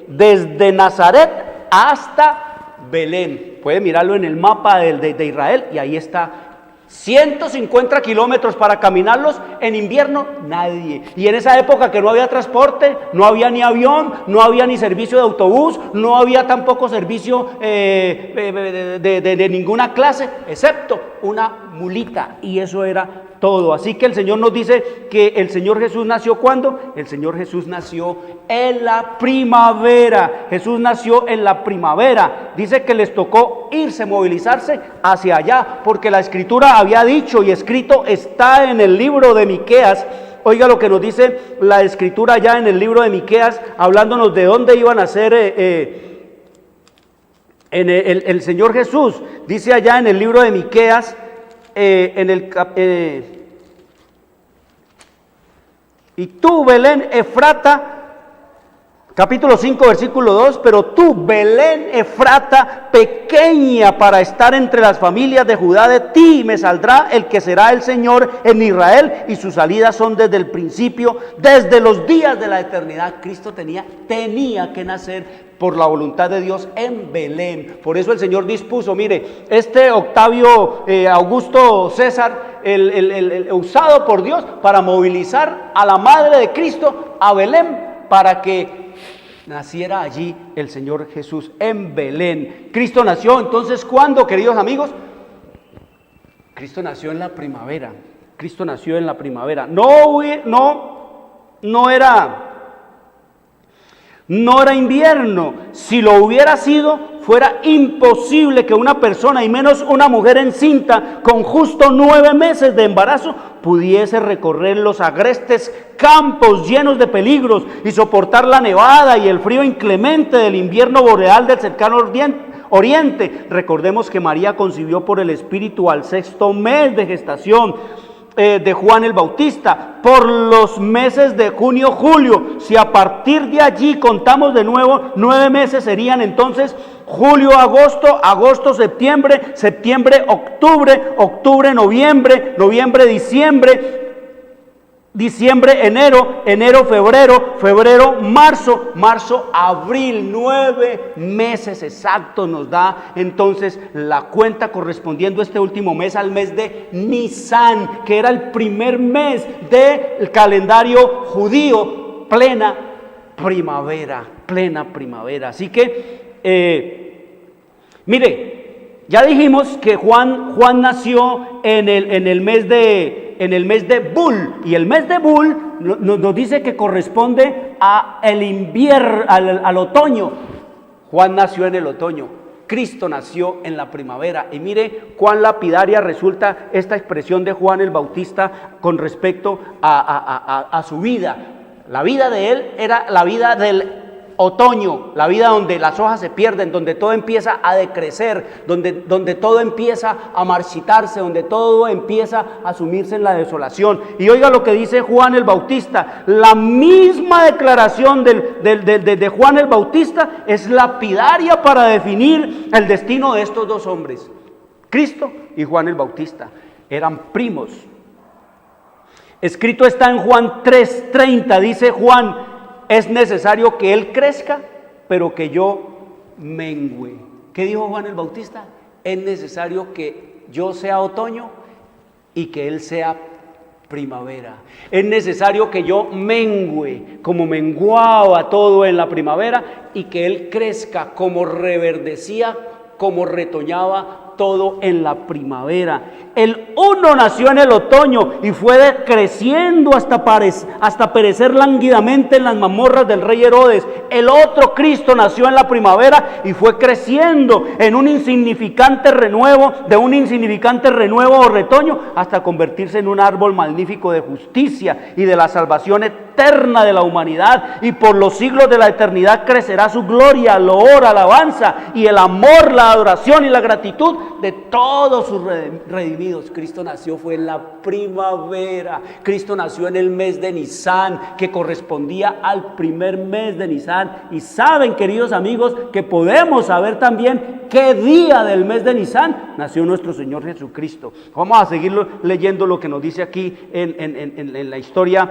desde Nazaret hasta Belén. Puede mirarlo en el mapa de Israel y ahí está. 150 kilómetros para caminarlos en invierno, nadie. Y en esa época que no había transporte, no había ni avión, no había ni servicio de autobús, no había tampoco servicio de ninguna clase, excepto una mulita. Y eso era todo. Así que el Señor nos dice que el Señor Jesús nació ¿cuándo? El Señor Jesús nació en la primavera. Jesús nació en la primavera. Dice que les tocó irse, movilizarse hacia allá, porque la Escritura había dicho y escrito está en el libro de Miqueas. Oiga lo que nos dice la Escritura ya en el libro de Miqueas, hablándonos de dónde iban a ser el Señor Jesús dice allá en el libro de Miqueas, y tú, Belén Efrata, capítulo 5, versículo 2, pero tú, Belén Efrata, pequeña para estar entre las familias de Judá, de ti me saldrá el que será el Señor en Israel, y sus salidas son desde el principio, desde los días de la eternidad. Cristo tenía que nacer por la voluntad de Dios en Belén. Por eso el Señor dispuso, mire, este Octavio Augusto César, usado por Dios para movilizar a la madre de Cristo a Belén, para que naciera allí el Señor Jesús en Belén. Cristo nació entonces, ¿cuándo, queridos amigos? Cristo nació en la primavera. Cristo nació en la primavera. No era invierno. Si lo hubiera sido, fuera imposible que una persona, y menos una mujer encinta con justo 9 meses de embarazo, pudiese recorrer los agrestes campos llenos de peligros y soportar la nevada y el frío inclemente del invierno boreal del cercano oriente. Recordemos que María concibió por el Espíritu al 6º mes de gestación de Juan el Bautista, por los meses de junio, julio. Si a partir de allí contamos de nuevo 9 meses, serían entonces julio, agosto, septiembre, octubre, noviembre, diciembre, enero, febrero, marzo, abril. 9 meses exactos nos da entonces la cuenta, correspondiendo este último mes al mes de Nisan, que era el primer mes del calendario judío, plena primavera. Así que, mire, ya dijimos que Juan nació en el mes de Bul, y el mes de Bul nos dice que corresponde al invierno, al otoño. Juan nació en el otoño, Cristo nació en la primavera. Y mire cuán lapidaria resulta esta expresión de Juan el Bautista con respecto a su vida. La vida de él era la vida del otoño, la vida donde las hojas se pierden, donde todo empieza a decrecer, donde todo empieza a marchitarse, donde todo empieza a sumirse en la desolación. Y oiga lo que dice Juan el Bautista. La misma declaración de Juan el Bautista es lapidaria para definir el destino de estos dos hombres. Cristo y Juan el Bautista eran primos. Escrito está en Juan 3:30, dice Juan: es necesario que Él crezca, pero que yo mengüe. ¿Qué dijo Juan el Bautista? Es necesario que yo sea otoño y que Él sea primavera. Es necesario que yo mengüe, como menguaba todo en la primavera, y que Él crezca como reverdecía, como retoñaba todo en la primavera. El uno nació en el otoño y fue decreciendo hasta perecer lánguidamente en las mazmorras del rey Herodes. El otro, Cristo, nació en la primavera y fue creciendo en un insignificante renuevo, de un insignificante renuevo o retoño, hasta convertirse en un árbol magnífico de justicia y de la salvación eterna de la humanidad. Y por los siglos de la eternidad crecerá su gloria, loor, alabanza y el amor, la adoración y la gratitud de todos sus redimidos. Cristo nació fue en la primavera. Cristo nació en el mes de Nisan, que correspondía al primer mes de Nisan. Y saben, queridos amigos, que podemos saber también qué día del mes de Nisan nació nuestro Señor Jesucristo. Vamos a seguir leyendo lo que nos dice aquí en la historia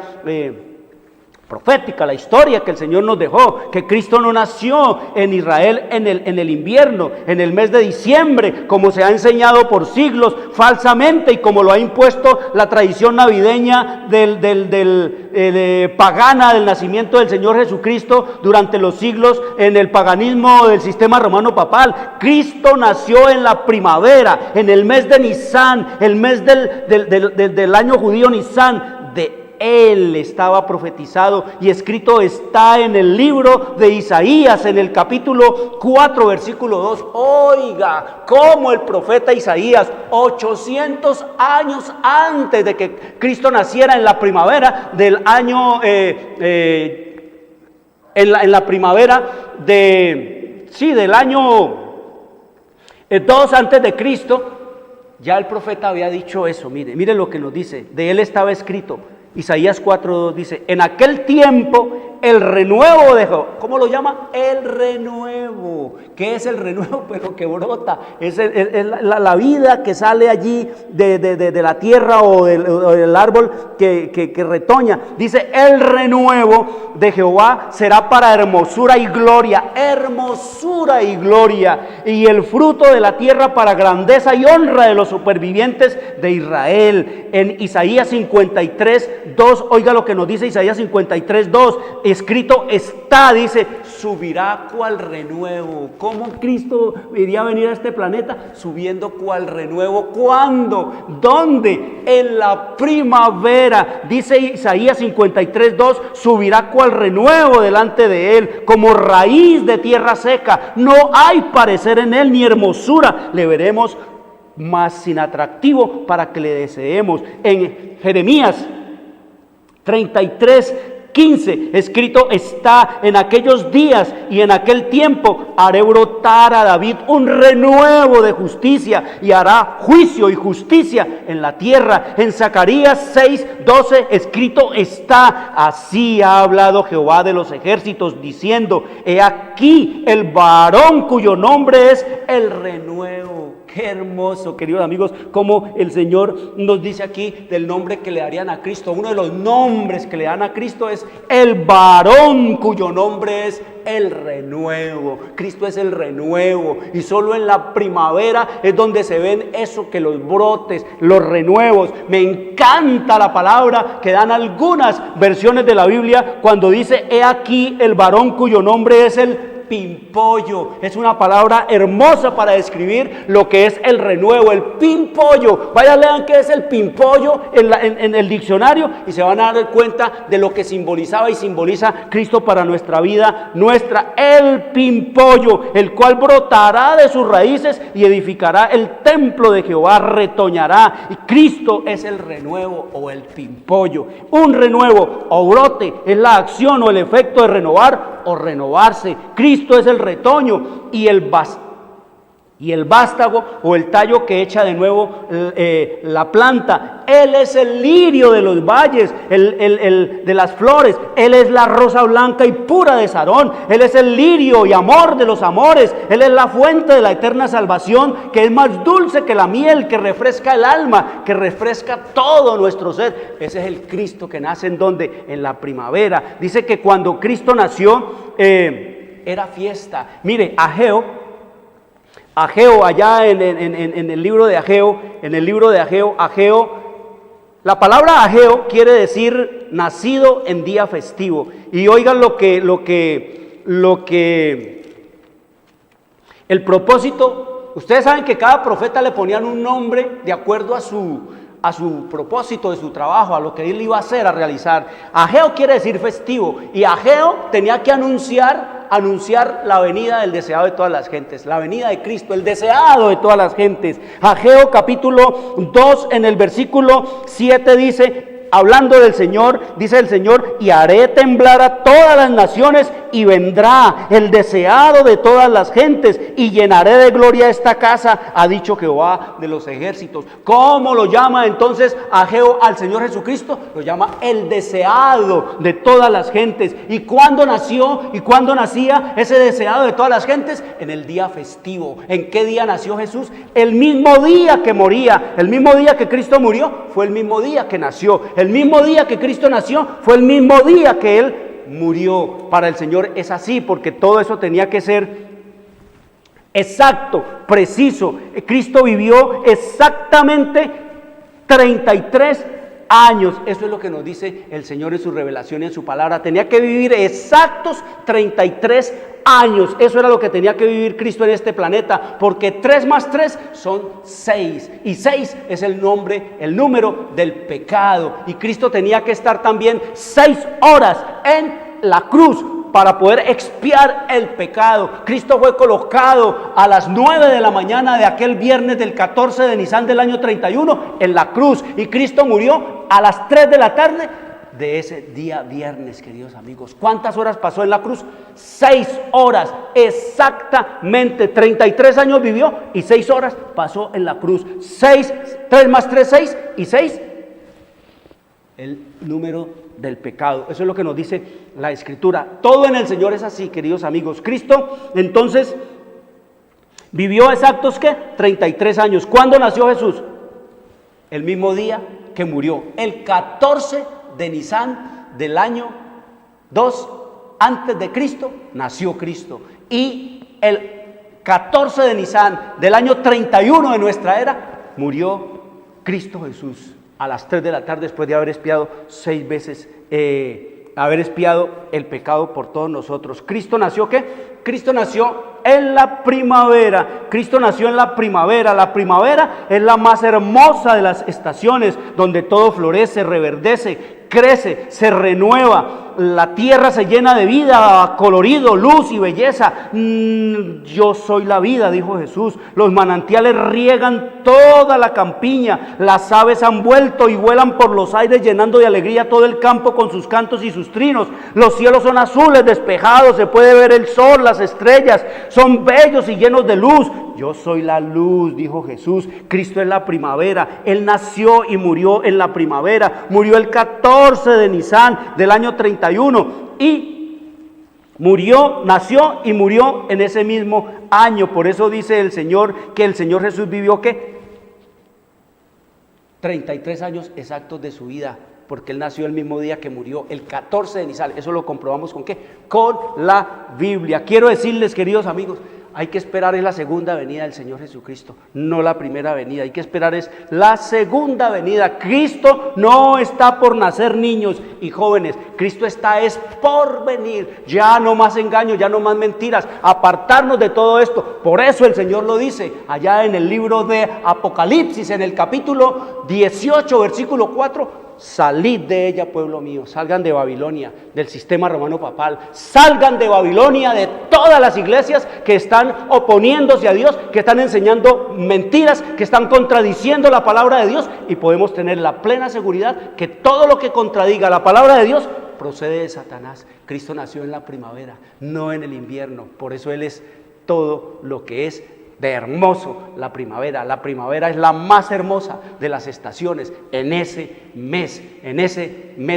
profética, la historia que el Señor nos dejó, que Cristo no nació en Israel en el invierno, en el mes de diciembre, como se ha enseñado por siglos falsamente, y como lo ha impuesto la tradición navideña pagana del nacimiento del Señor Jesucristo durante los siglos en el paganismo del sistema romano papal. Cristo nació en la primavera, en el mes de Nisan, el mes del año judío Nisan. De Él estaba profetizado y escrito está en el libro de Isaías, en el capítulo 4, versículo 2. Oiga, cómo el profeta Isaías, 800 años antes de que Cristo naciera, en la primavera del año, en la primavera del año Entonces, antes de Cristo, ya el profeta había dicho eso. Mire lo que nos dice. De él estaba escrito. Isaías 4:2 dice: en aquel tiempo el renuevo de Jehová. ¿Cómo lo llama? El renuevo. ¿Qué es el renuevo? Pero que brota. Es la vida que sale allí de la tierra o del árbol que retoña. Dice: el renuevo de Jehová será para hermosura y gloria. Hermosura y gloria. Y el fruto de la tierra para grandeza y honra de los supervivientes de Israel. En Isaías 53:2, oiga lo que nos dice Isaías 53:2. Escrito está, dice, subirá cual renuevo. ¿Cómo Cristo iría a venir a este planeta? Subiendo cual renuevo. ¿Cuándo? ¿Dónde? En la primavera. Dice Isaías 53:2, subirá cual renuevo delante de él, como raíz de tierra seca. No hay parecer en él ni hermosura. Le veremos más sin atractivo para que le deseemos. En Jeremías 33:15, escrito está: en aquellos días y en aquel tiempo haré brotar a David un renuevo de justicia, y hará juicio y justicia en la tierra. En Zacarías 6:12, escrito está: así ha hablado Jehová de los ejércitos, diciendo: he aquí el varón cuyo nombre es el renuevo. Qué hermoso, queridos amigos, como el Señor nos dice aquí del nombre que le darían a Cristo. Uno de los nombres que le dan a Cristo es el varón cuyo nombre es el renuevo. Cristo es el renuevo, y solo en la primavera es donde se ven eso, que los brotes, los renuevos. Me encanta la palabra que dan algunas versiones de la Biblia cuando dice: he aquí el varón cuyo nombre es el pimpollo. Es una palabra hermosa para describir lo que es el renuevo, el pimpollo. Vaya, lean qué es el pimpollo en el diccionario y se van a dar cuenta de lo que simbolizaba y simboliza Cristo para nuestra vida nuestra. El pimpollo, el cual brotará de sus raíces y edificará el templo de Jehová, retoñará. Y Cristo es el renuevo o el pimpollo. Un renuevo o brote es la acción o el efecto de renovar o renovarse. Cristo es el retoño y el vástago o el tallo que echa de nuevo la planta. Él es el lirio de los valles, el de las flores. Él es la rosa blanca y pura de Sarón. Él es el lirio y amor de los amores. Él es la fuente de la eterna salvación, que es más dulce que la miel, que refresca el alma, que refresca todo nuestro ser. Ese es el Cristo que nace en donde, en la primavera. Dice que cuando Cristo nació era fiesta. Mire, Ageo allá en el libro de Ageo, la palabra Ageo quiere decir nacido en día festivo. Y oigan lo que el propósito. Ustedes saben que cada profeta le ponían un nombre de acuerdo a su propósito de su trabajo, a lo que él iba a hacer, a realizar. Ageo quiere decir festivo, y Ageo tenía que anunciar la venida del deseado de todas las gentes, la venida de Cristo, el deseado de todas las gentes. Ageo capítulo 2 en el versículo 7 dice, hablando del Señor, dice el Señor: y haré temblar a todas las naciones, y vendrá el deseado de todas las gentes, y llenaré de gloria esta casa, ha dicho Jehová de los ejércitos. ¿Cómo lo llama entonces Ageo al Señor Jesucristo? Lo llama el deseado de todas las gentes. ¿Y cuándo nació y cuándo nacía ese deseado de todas las gentes? En el día festivo. ¿En qué día nació Jesús? El mismo día que moría, el mismo día que Cristo murió, fue el mismo día que nació. El mismo día que Cristo nació, fue el mismo día que Él murió. Para el Señor es así, porque todo eso tenía que ser exacto, preciso. Cristo vivió exactamente 33 años. Eso es lo que nos dice el Señor en su revelación y en su palabra. Tenía que vivir exactos 33 años. Eso era lo que tenía que vivir Cristo en este planeta, porque 3 más 3 son 6, y 6 es el número del pecado. Y Cristo tenía que estar también 6 horas en la cruz para poder expiar el pecado. Cristo fue colocado a las 9 de la mañana de aquel viernes del 14 de Nisan del año 31 en la cruz, y Cristo murió a las 3 de la tarde de ese día viernes, queridos amigos. ¿Cuántas horas pasó en la cruz? 6 horas, exactamente. 33 años vivió y 6 horas pasó en la cruz. 3 más 3, 6 y 6, el número del pecado. Eso es lo que nos dice la Escritura. Todo en el Señor es así, queridos amigos. Cristo, entonces, vivió exactos, ¿qué? 33 años. ¿Cuándo nació Jesús? El mismo día que murió, el 14 de Nisan del año 2 antes de Cristo, nació Cristo. Y el 14 de Nisan del año 31 de nuestra era, murió Cristo Jesús a las 3 de la tarde después de haber expiado 6 veces, haber expiado el pecado por todos nosotros. ¿Cristo nació qué? Cristo nació en la primavera. Cristo nació en la primavera. La primavera es la más hermosa de las estaciones, donde todo florece, reverdece, crece, se renueva. La tierra se llena de vida, colorido, luz y belleza. Yo soy la vida, dijo Jesús. Los manantiales riegan toda la campiña. Las aves han vuelto y vuelan por los aires, llenando de alegría todo el campo con sus cantos y sus trinos. Los cielos son azules, despejados, se puede ver el sol, las estrellas son bellos y llenos de luz. Yo soy la luz, dijo Jesús. Cristo es la primavera. Él nació y murió en la primavera. Murió el 14 de Nisan del año 31 y nació y murió en ese mismo año. Por eso dice el Señor que el Señor Jesús vivió ¿qué? 33 años exactos de su vida, porque Él nació el mismo día que murió, el 14 de Nisan. Eso lo comprobamos ¿con qué? Con la Biblia. Quiero decirles, queridos amigos, hay que esperar es la segunda venida del Señor Jesucristo, no la primera venida. Hay que esperar es la segunda venida. Cristo no está por nacer, niños y jóvenes. Cristo está es por venir. Ya no más engaños, ya no más mentiras. Apartarnos de todo esto. Por eso el Señor lo dice allá en el libro de Apocalipsis, en el capítulo 18, versículo 4. Salid de ella, pueblo mío. Salgan de Babilonia, del sistema romano papal. Salgan de Babilonia, de todas las iglesias que están oponiéndose a Dios, que están enseñando mentiras, que están contradiciendo la palabra de Dios. Y podemos tener la plena seguridad que todo lo que contradiga la palabra de Dios procede de Satanás. Cristo nació en la primavera, no en el invierno. Por eso Él es todo lo que es de hermoso la primavera. La primavera es la más hermosa de las estaciones. En ese mes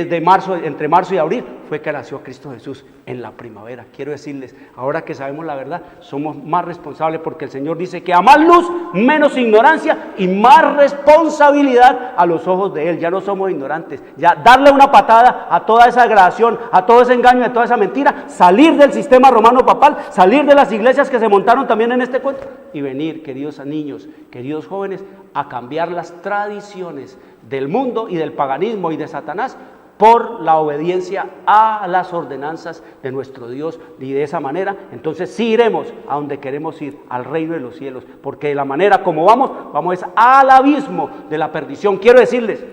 de marzo, entre marzo y abril, fue que nació Cristo Jesús, en la primavera. Quiero decirles, ahora que sabemos la verdad, somos más responsables, porque el Señor dice que a más luz, menos ignorancia y más responsabilidad a los ojos de Él. Ya no somos ignorantes. Ya darle una patada a toda esa degradación, a todo ese engaño, a toda esa mentira, salir del sistema romano papal, salir de las iglesias que se montaron también en este cuento y venir, queridos niños, queridos jóvenes, a cambiar las tradiciones del mundo y del paganismo y de Satanás por la obediencia a las ordenanzas de nuestro Dios. Y de esa manera, entonces sí iremos a donde queremos ir, al reino de los cielos, porque de la manera como vamos es al abismo de la perdición. Quiero decirles,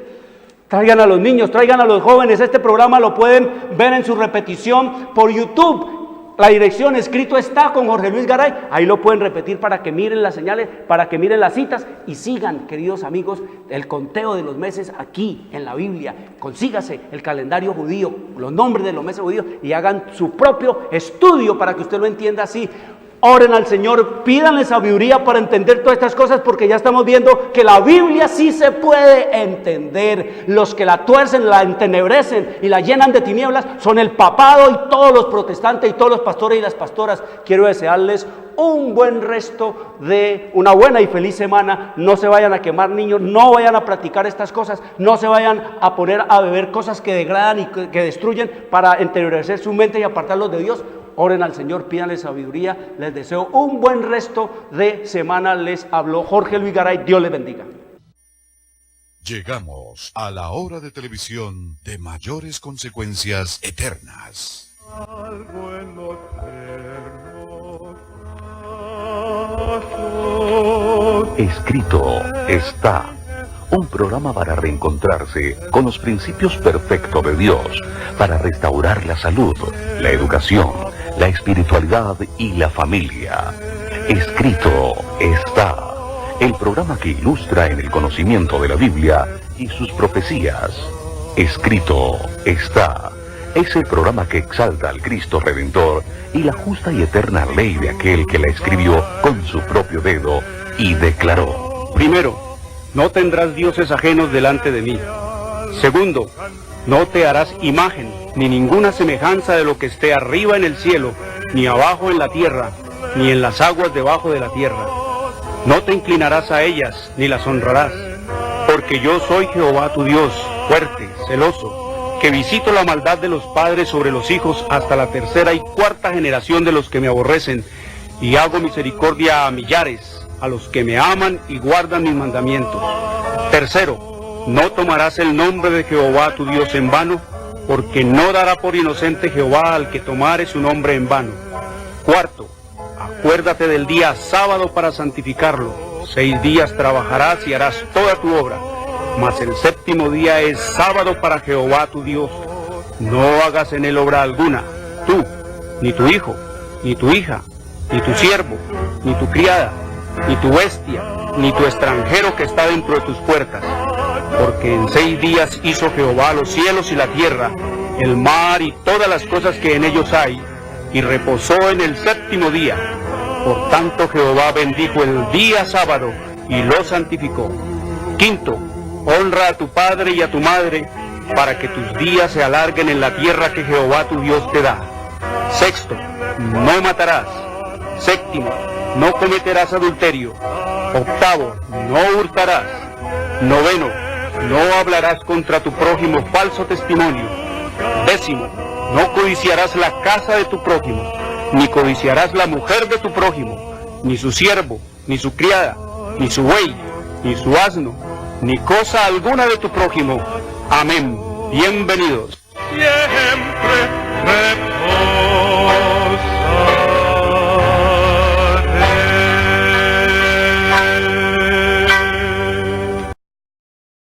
traigan a los niños, traigan a los jóvenes. Este programa lo pueden ver en su repetición por YouTube. La dirección escrito está con Jorge Luis Garay. Ahí lo pueden repetir para que miren las señales, para que miren las citas y sigan, queridos amigos, el conteo de los meses aquí en la Biblia. Consígase el calendario judío, los nombres de los meses judíos y hagan su propio estudio para que usted lo entienda así. Oren al Señor, pídanle sabiduría para entender todas estas cosas, porque ya estamos viendo que la Biblia sí se puede entender. Los que la tuercen, la entenebrecen y la llenan de tinieblas son el papado y todos los protestantes y todos los pastores y las pastoras. Quiero desearles un buen resto de una buena y feliz semana. No se vayan a quemar, niños, no vayan a practicar estas cosas, no se vayan a poner a beber cosas que degradan y que destruyen para entenebrecer su mente y apartarlos de Dios. Oren al Señor, pídanle sabiduría. Les deseo un buen resto de semana. Les habló Jorge Luis Garay. Dios les bendiga. Llegamos a la hora de televisión de mayores consecuencias eternas. Algo en los hermosos Escrito está. Un programa para reencontrarse con los principios perfectos de Dios, para restaurar la salud, la educación, la espiritualidad y la familia. Escrito está. El programa que ilustra en el conocimiento de la Biblia y sus profecías. Escrito está. Es el programa que exalta al Cristo Redentor y la justa y eterna ley de aquel que la escribió con su propio dedo y declaró. Primero, no tendrás dioses ajenos delante de mí. Segundo, no te harás imagen, ni ninguna semejanza de lo que esté arriba en el cielo, ni abajo en la tierra, ni en las aguas debajo de la tierra. No te inclinarás a ellas, ni las honrarás, porque yo soy Jehová tu Dios, fuerte, celoso, que visito la maldad de los padres sobre los hijos hasta la tercera y cuarta generación de los que me aborrecen, y hago misericordia a millares, a los que me aman y guardan mis mandamientos. Tercero, no tomarás el nombre de Jehová tu Dios en vano, porque no dará por inocente Jehová al que tomare su nombre en vano. Cuarto, acuérdate del día sábado para santificarlo. 6 días trabajarás y harás toda tu obra, mas el séptimo día es sábado para Jehová tu Dios. No hagas en él obra alguna, tú, ni tu hijo, ni tu hija, ni tu siervo, ni tu criada, ni tu bestia, ni tu extranjero que está dentro de tus puertas. Porque en 6 días hizo Jehová los cielos y la tierra, el mar y todas las cosas que en ellos hay, y reposó en el séptimo día. Por tanto Jehová bendijo el día sábado y lo santificó. Quinto, honra a tu padre y a tu madre, para que tus días se alarguen en la tierra que Jehová tu Dios te da. Sexto, no matarás. Séptimo, no cometerás adulterio. Octavo, no hurtarás. Noveno, no hablarás contra tu prójimo falso testimonio. Décimo, no codiciarás la casa de tu prójimo, ni codiciarás la mujer de tu prójimo, ni su siervo, ni su criada, ni su buey, ni su asno, ni cosa alguna de tu prójimo. Amén. Bienvenidos. Siempre